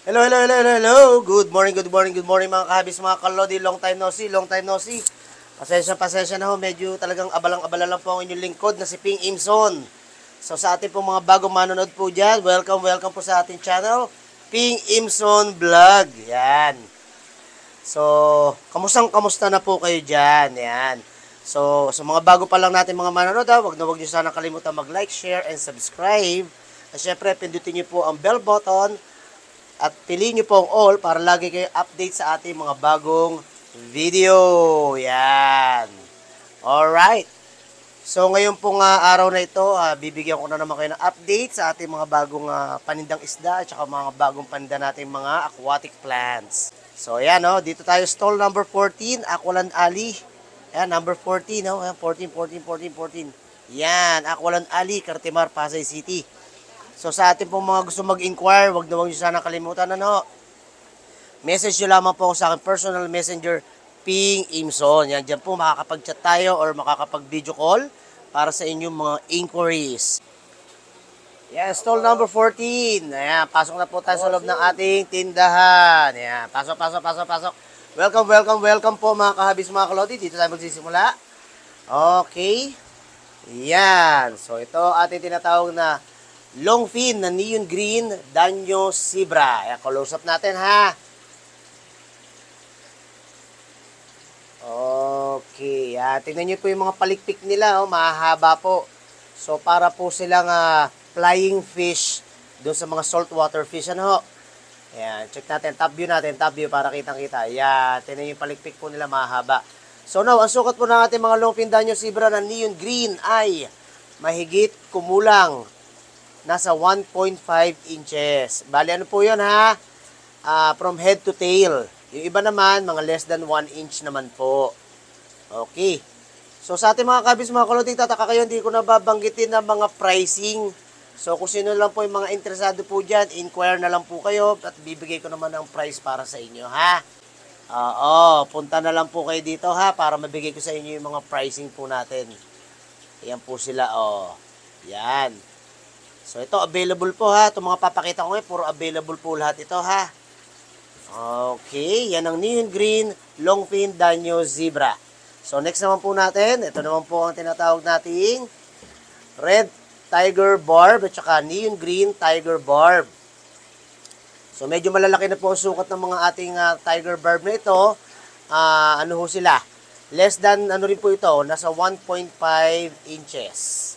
Hello, hello, hello, hello, hello. Good morning, good morning, good morning mga kahabis, mga kalodi. Long time no see, long time no see. Pasensya na ho. Medyo talagang abalang-abala lang po ang inyong lingkod na si Ping Imson. So sa ating po mga bagong manonood po dyan, welcome po sa ating channel, Ping Imson Vlog. Yan. So, kamusta na po kayo dyan? Yan. So, sa mga bago pa lang natin mga manonood, wag nyo sana kalimutan mag-like, share, and subscribe. At syempre, pindutin nyo po ang bell button at piliin nyo po ang all para lagi kayo update sa ating mga bagong video. Yan. Alright. So ngayon pong araw na ito, bibigyan ko na naman kayo ng update sa ating mga bagong panindang isda at saka mga bagong paninda nating mga aquatic plants. So ayan, dito tayo stall number 14, Aqualand Alley. Ayan, number 14, ayan, 14. Yan, Aqualand Alley, Cartimar, Pasay City. So sa ating pong mga gusto mag-inquire, wag nyo sana kalimutan message nyo lamang po sa aking personal messenger, Ping Imson. Yan, dyan po makakapag-chat tayo or makakapag-video call para sa inyong mga inquiries. Yan, stall number 14. Ayan, pasok na po tayo sa loob ng ating tindahan. Ayan, pasok. Welcome po mga kahabis, mga kalodi. Dito tayo magsisimula. Okay. Yan. So ito ating tinatawag na long fin na neon green Danyo Zebra. Ayan, close up natin ha. Okay, tingnan nyo po yung mga palikpik nila, mahahaba po. So para po silang flying fish doon sa mga saltwater fish, Ayan, check natin, top view para kitang-kita. Ayan, tingnan yung palikpik po nila, mahahaba. So now, ang sukat po ng ating mga long fin Danyo Zebra na neon green ay mahigit kumulang nasa 1.5 inches. Bali, ano po yun from head to tail. Yung iba naman, mga less than 1 inch naman po. Okay. So, sa ating mga kabis, mga kaloding, tataka kayo, hindi ko nababanggitin ng mga pricing. So, kung sino lang po yung mga interesado po dyan, inquire na lang po kayo at bibigay ko naman ng price para sa inyo, Oo, punta na lang po kayo dito, para mabigay ko sa inyo yung mga pricing po natin. Ayan po sila, Yan. So, ito, available po, Itong mga papakita ko ngayon, puro available po lahat ito, Okay, yan ang neon green longfin Danyo Zebra. So next naman po natin, ito naman po ang tinatawag nating red tiger barb at saka neon green tiger barb. So medyo malalaki na po ang sukat ng mga ating tiger barb na ito. Ano ho sila? Less than rin po ito, nasa 1.5 inches.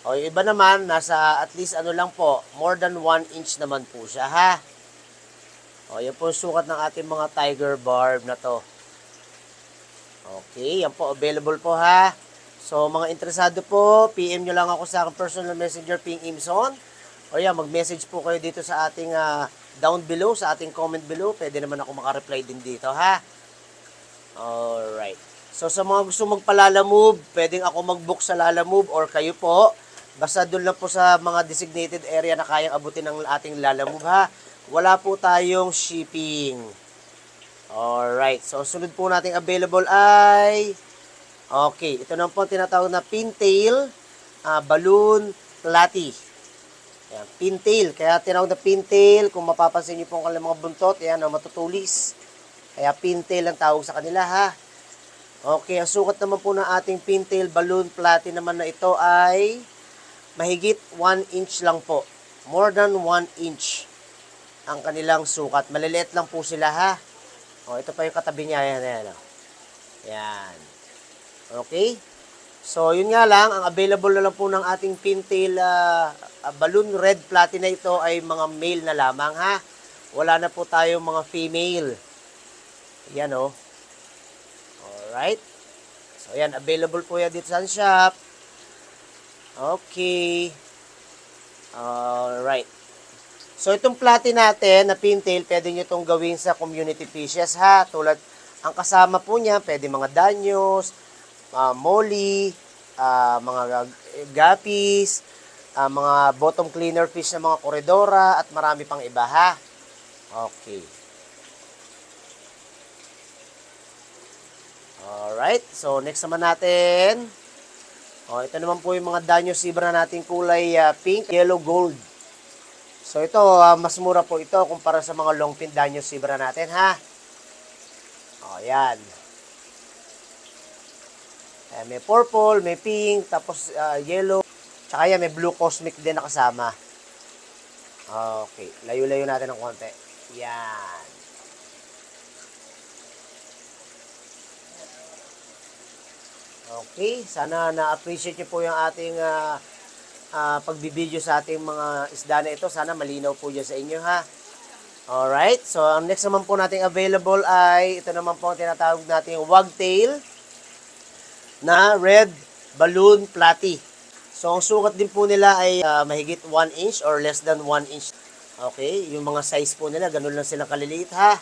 O yung iba naman, nasa at least lang po, more than 1 inch naman po siya, O, yan po yung sukat ng ating mga tiger barb na to. Okay, yan po, available po, So, mga interesado po, PM nyo lang ako sa aking personal messenger, Ping Imson. O yan, mag-message po kayo dito sa ating down below, sa ating comment below. Pwede naman ako makareply din dito, Alright. So, sa mga gusto magpalalamove, pwedeng ako mag-book sa Lalamove or kayo po. Basta doon lang po sa mga designated area na kayang abutin ng ating Lalamove, Wala po tayong shipping. Alright. So, sunod po nating available ay okay. Ito naman po tinatawag na pintail balloon platy. Ayan, pintail. Kaya tinawag na pintail. Kung mapapansin nyo po ang kanilang mga buntot, ayan, matutulis. Kaya pintail ang tawag sa kanila, Okay. Ang sukat naman po ng ating pintail balloon platy naman na ito ay mahigit 1 inch lang po. More than 1 inch ang kanilang sukat. Maliliit lang po sila, ito pa yung katabi niya. Ayan. Yan. Okay? So, yun nga lang. Ang available na lang po ng ating pintail balloon red platina ito ay mga male na lamang, Wala na po tayong mga female. Yan, Alright? So, yan. Available po yan dito sa shop. Okay. Alright. So, itong platy natin na pintail, pwede nyo itong gawin sa community fishes, Tulad, ang kasama po niya, pwede mga danyos, molly, mga guppies, mga bottom cleaner fish na mga koridora, at marami pang iba, Okay. Alright. So, next naman natin. Ito naman po yung mga Danyo Zebra nating kulay pink, yellow, gold. So ito, mas mura po ito kumpara sa mga long fin Danyo Zebra natin, ha. O, yan. Ayan, may purple, may pink, tapos yellow. Tsaka yan, may blue cosmic din na kasama. Okay, layo-layo natin ng konti. Yan. Okay, sana na-appreciate nyo po yung ating pagbibideo sa ating mga isda na ito. Sana malinaw po dyan sa inyo, ha. Alright, so ang next naman po nating available ay ito naman po ang tinatawag nating wagtail na red balloon platy. So ang sukat din po nila ay mahigit 1 inch or less than 1 inch. Okay, yung mga size po nila, ganun lang silang kaliliit, ha.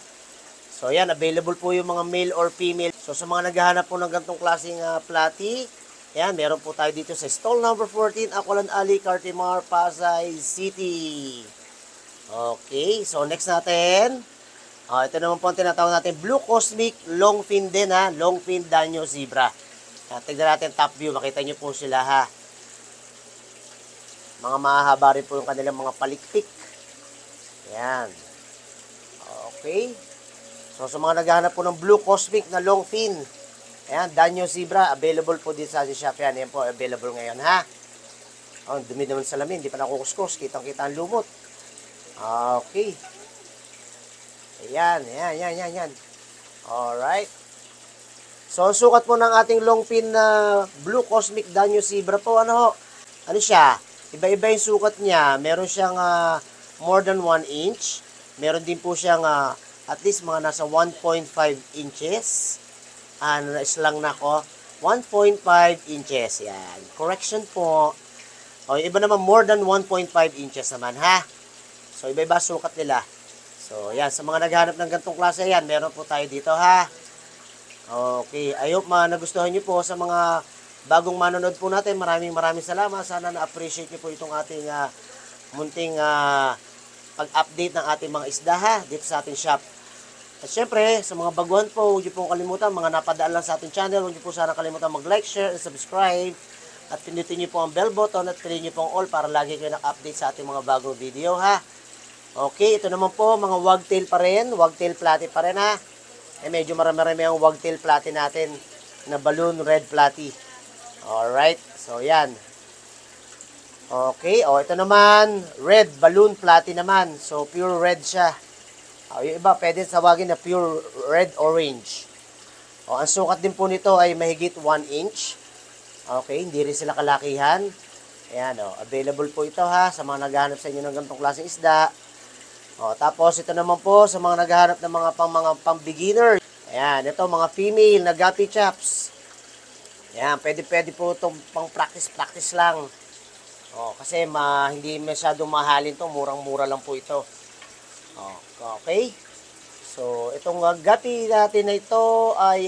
So yan, available po yung mga male or female. So sa mga naghahanap po ng ganitong klaseng platy, yan, meron po tayo dito sa stall number 14, Aqualan Alley, Cartimar, Pasay City. Okay, so next natin, ito naman po ang tinatawag natin, Blue Cosmic Long Fin din, ha. Long Fin Danyo Zebra. Tignan natin top view, makita nyo po sila, ha. Mga mahahaba rin po yung kanilang mga palikpik. Yan. Okay. So, sa mga naghahanap po ng Blue Cosmic na long fin, ayan, Danyo Zebra, available po dito sa shop yan. Ayan po, available ngayon, ha? Oh, dumi naman sa salamin, hindi pa nakukuskus. Kitang-kita ang lumot. Okay. Ayan, ayan. Alright. So, ang sukat po ng ating long fin na Blue Cosmic Danyo Zebra po, ano siya? Iba-iba yung sukat niya. Meron siyang more than 1 inch. Meron din po siyang at least mga nasa 1.5 inches. Islang na ko. 1.5 inches. Yan. Correction po. O, yung iba naman more than 1.5 inches naman, ha? So, iba-iba sukat nila. So, yan. Sa mga naghanap ng gantong klase, yan. Meron po tayo dito, ha? Okay. I hope nagustuhan nyo po sa mga bagong manonood po natin. Maraming salamat. Sana na-appreciate nyo po itong ating munting pag-update ng ating mga isda, ha? Dito sa ating shop. At syempre, sa mga baguhan po, huwag niyo pong kalimutan, mga napadaan lang sa ating channel, huwag niyo po sana kalimutan mag-like, share, and subscribe. At pindutin niyo po ang bell button at piliin niyo po ang all para lagi kayo nak-update sa ating mga bagong video, ha. Okay, ito naman po, mga wagtail pa rin, wagtail platy pa rin, ha. Medyo marami-rami ang wagtail platy natin na balloon red platy. Alright, so yan. Okay, ito naman, red balloon platy naman. So, pure red siya. Yung iba, pwede tawagin na pure red orange. Ang sukat din po nito ay mahigit 1 inch. Okay, hindi rin sila kalakihan. Ayan, available po ito, ha, sa mga naghahanap sa inyo ng ganitong klaseng isda. Tapos, ito naman po sa mga naghahanap ng mga pang-beginner. Ayan, ito, mga female na guppy chops. Ayan, pwede po itong pang-practice lang. Kasi hindi masyadong mahalin to, murang-mura lang po ito. Okay. So, itong guppy natin na ito ay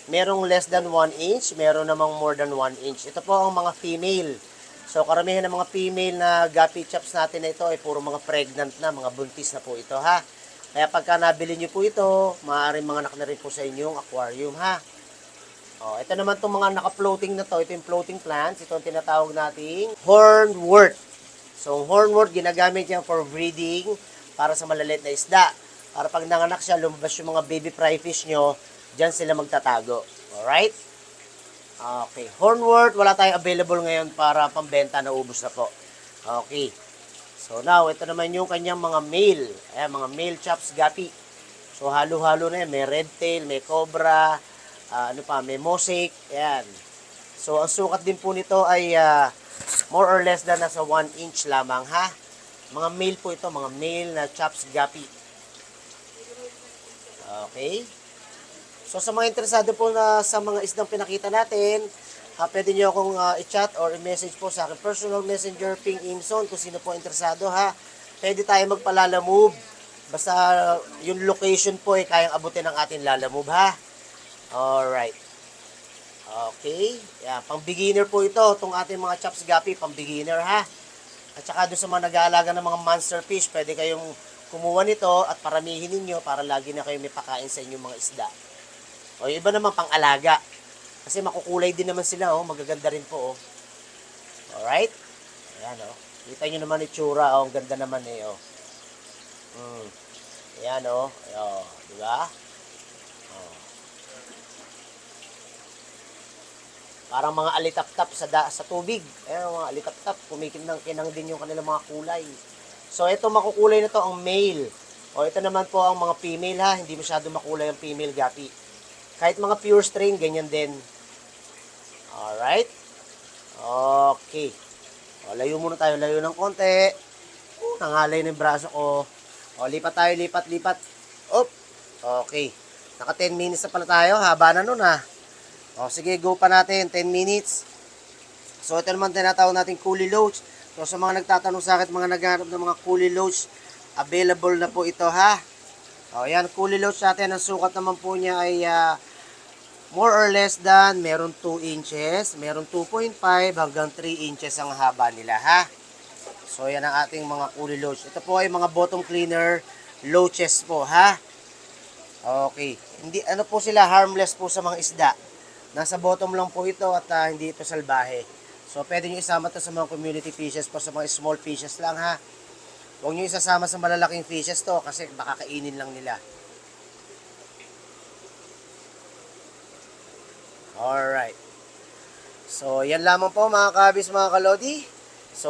merong less than 1 inch, meron namang more than 1 inch. Ito po ang mga female. So, karamihan ng mga female na guppy chops natin na ito ay puro mga pregnant na, mga buntis na po ito, ha. Kaya pagka nabili nyo po ito, maaaring mga anak na rin po sa inyong aquarium, ha. Ito naman itong mga naka-floating na to, ito yung floating plants, ito ang tinatawag nating hornwort. So, hornwort, ginagamit yan for breeding, para sa malaliit na isda. Para pag nanganak siya, lumabas yung mga baby fry fish nyo, dyan sila magtatago. Alright? Okay. Hornwort, wala tayong available ngayon para pambenta, na ubos na po. Okay. So now, ito naman yung kanyang mga male. Ayan, mga male chops guppy. So halo-halo na yan. May red tail, may cobra, may mosaic. Ayan. So ang sukat din po nito ay more or less than nasa 1 inch lamang, ha. Mga male po ito, mga male na chops guppy. Okay. So sa mga interesado po na sa mga isdang pinakita natin, pwede nyo akong i-chat or i-message po sa akin personal messenger, Ping Imson, kung sino po interesado, ha. Pwede tayo magpa-lalamove. Basta yung location po ay kayang abutin ng ating lalamove, ha. Alright. Okay. Yan, pang beginner po ito, itong ating mga chops guppy, pang beginner, ha. At saka doon sa mga nag-aalaga ng mga monster fish, pwede kayong kumuha nito at paramihin ninyo para lagi na kayo may pakain sa inyong mga isda. Yung iba naman pang-alaga. Kasi makukulay din naman sila, magaganda rin po, Alright? Ayan, Kita nyo naman itsura, oh, ang ganda naman eh, oh. Ayan, oh. Oh, di ba? Oh. Parang mga alitap-tap sa tubig. Ayan, mga alitap-tap. Kumikinang-kinang din yung kanilang mga kulay. So, ito makukulay na to ang male. O, ito naman po ang mga female ha. Hindi masyado makulay ang female gapi. Kahit mga pure strain, ganyan din. Alright? Okay. O, layo muna tayo. Layo ng konti. Nangalay ng braso ko. O, lipat tayo. Lipat, lipat. Op. Okay. Naka 10 minutes na pala tayo. Haba na nun ha. O, sige, go pa natin. 10 minutes. So, ito naman tinatawag natin coolie loach. So, sa mga nagtatanong sa akin, mga naghahanap ng mga coolie loach, available na po ito ha. O, yan, coolie loach natin. Ang sukat naman po niya ay more or less than, meron 2 inches, meron 2.5 hanggang 3 inches ang haba nila ha. So, yan ang ating mga coolie loach. Ito po ay mga bottom cleaner loaches po ha. Okay. Hindi, ano po sila, harmless po sa mga isda. Nasa bottom lang po ito at hindi ito salbahe. So, pwede nyo isama ito sa mga community fishes po, sa mga small fishes lang ha. Huwag nyo isasama sa malalaking fishes to kasi baka kainin lang nila. Alright. So, yan lamang po mga kabis, mga kalodi. So,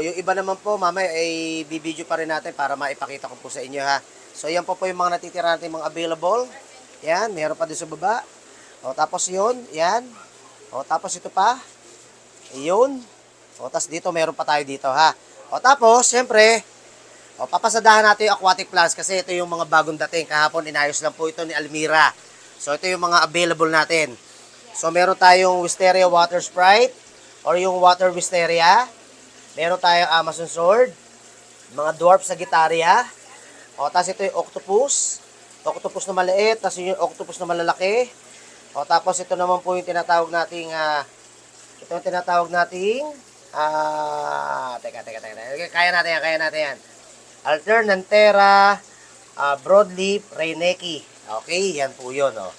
yung iba naman po, mamaya ay bibidyo pa rin natin para maipakita ko po sa inyo ha. So, yan po yung mga natitira natin mga available. Yan, meron pa din sa baba. O, tapos yun, yan. O, tapos ito pa. Yun. O, tapos dito, meron pa tayo dito, ha. O, tapos, syempre, o, papasadahan natin yung aquatic plants kasi ito yung mga bagong dating. Kahapon, inayos lang po ito ni Almira. So, ito yung mga available natin. So, meron tayong Wisteria Water Sprite or yung Water Wisteria. Meron tayong Amazon Sword. Mga Dwarf Sagittaria. O, tapos ito yung Octopus. Octopus na maliit. Tapos yung Octopus na malalaki. O, tapos ito naman po yung tinatawag nating teka. Kaya natin yan. Alternantera broadleaf Reineki. Okay, yan po yun, oh.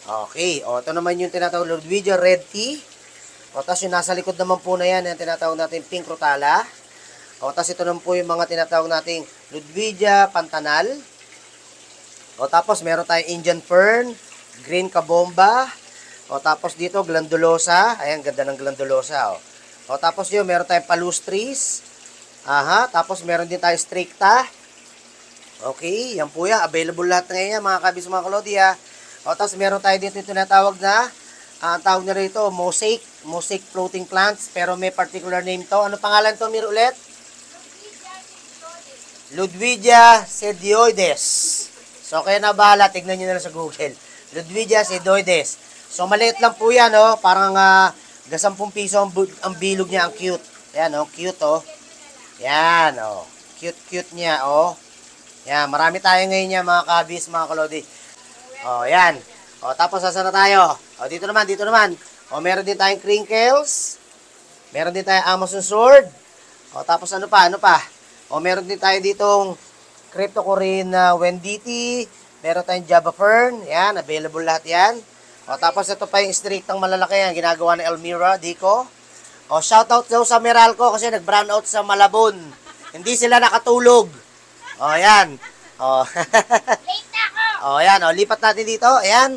Okay, o, ito naman yung tinatawag Ludwigia red tea. O, tapos yung nasa likod naman po na yan, yung tinatawag natin pink rotala. O, tapos ito naman po yung mga tinatawag nating Ludwigia pantanal. O, tapos meron tayong Indian fern, green kabomba. O, tapos dito, glandulosa. Ayan, ganda ng glandulosa. O, tapos yun, meron tayong palustris. Aha, tapos meron din tayong stricta. Okay, yan po yan. Available lahat ngayon yan, mga kabis, mga kalodi, ha. O, tapos meron tayo dito yung tinatawag na, ang tawag na rito, mosaic floating plants. Pero may particular name to. Ano pangalan to, Mir, ulit? Ludwigia sedioides. So, kaya na bahala. Tignan nyo na lang sa Google. Ludwigia sedioides. So, maliit lang po yan, oh. Parang 10 piso ang bilog niya. Ang cute. Yan, oh. Cute, oh. Yan, oh. Cute niya, oh. Yan, marami tayo ngayon yan, mga kabis, mga kalodi. Oh, yan. Oh, tapos saan na tayo? Oh, dito naman. Oh, meron din tayong crinkles. Meron din tayong Amazon Sword. Oh, tapos ano pa? Oh, meron din tayo ditong Cryptocorin Wenditi. Meron tayong Java Fern. Yan, available lahat yan. O, tapos ito pa yung strictang malalaki yan. Ginagawa ni Almira, Dico. O, shoutout daw sa Meralco kasi nag-brown out sa Malabon. Hindi sila nakatulog. O, yan. O, Late na ako! o yan. O, lipat natin dito. Ayan.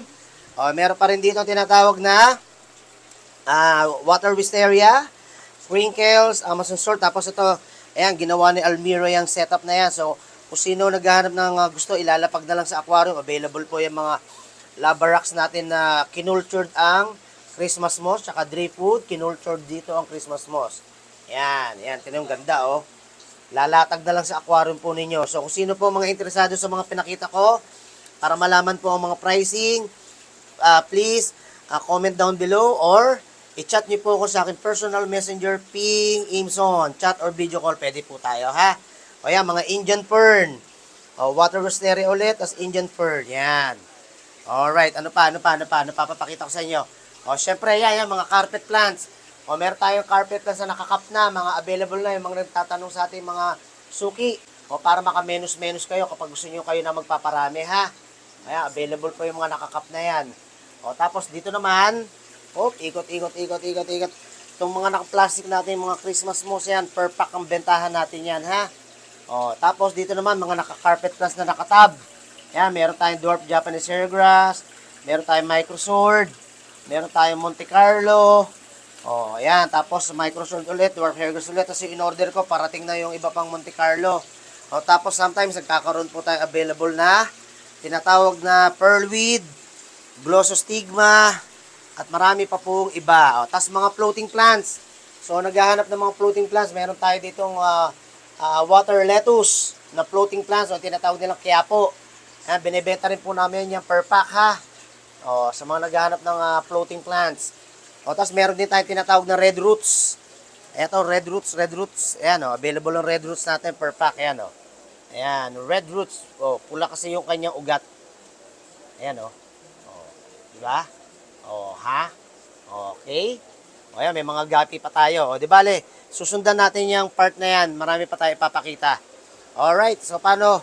O, meron pa rin dito tinatawag na Water Wisteria, Crinkles, Amazon Sword. Tapos ito, ayan, ginawa ni Almira yung setup na yan. So, kung sino naghahanap ng gusto, ilalapag na lang sa aquarium. Available po yung mga lava rocks natin na kinultured ang Christmas moss, tsaka driftwood, kinultured dito ang Christmas moss. Yan, tinan yung ganda, oh. Lalatag na lang sa aquarium po ninyo. So, kung sino po mga interesado sa mga pinakita ko, para malaman po ang mga pricing, please, comment down below or i-chat nyo po ako sa akin personal messenger, Ping Imson. Chat or video call, pwede po tayo, ha? O yan, mga Indian fern. O, water wisteria ulit, as Indian fern. Yan. Alright, ano pa? Papapakita ko sa inyo. O, syempre, yan, mga carpet plants. O, meron tayong carpet plants na nakakap na, mga available na, yung mga nagtatanong sa ating mga suki. O, para maka-menus kayo kapag gusto nyo kayo na magpaparami, ha? Ayan, available po yung mga nakakap na yan. O, tapos dito naman, ikot. Itong mga naka-plastic natin, mga Christmas moss yan, per pack ang bentahan natin yan, ha? O, tapos dito naman, mga naka-carpet plants na nakatab. Yan, meron tayong dwarf Japanese hairgrass, meron tayong micro sword, meron tayong Monte Carlo. O, ayan, tapos micro sword ulit, dwarf hairgrass ulit. Tapos yung in-order ko, parating na yung iba pang Monte Carlo. O, tapos sometimes, nagkakaroon po tayo available na tinatawag na pearlweed, glossostigma, at marami pa pong iba. O, tas mga floating plants. So, naghahanap ng mga floating plants. Meron tayo ditong water lettuce na floating plants. O, tinatawag nilang Quiapo. Ayan, binibenta rin po namin yan per pack, ha. O, sa mga naghahanap ng floating plants. O, tas meron din tayo tinatawag na red roots. Eto, red roots. Ayan, o, available ang red roots natin per pack. Ayan, o. Ayan, red roots. O, pula kasi yung kanyang ugat. Ayan, o. O, diba? O, ha? Okay. O, ayan, may mga gapi pa tayo. O, di bale, susundan natin yung part na yan. Marami pa tayo ipapakita. Alright, so paano?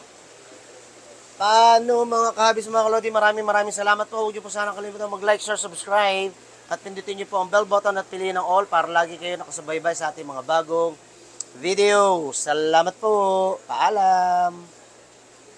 Paano mga kahabis, mga kalodi? Maraming salamat po. Huwag niyo po sana kalimutan mag-like, share, subscribe. At pindutin niyo po ang bell button at piliin ang all para lagi kayo nakasubaybay sa ating mga bagong video. Salamat po. Paalam.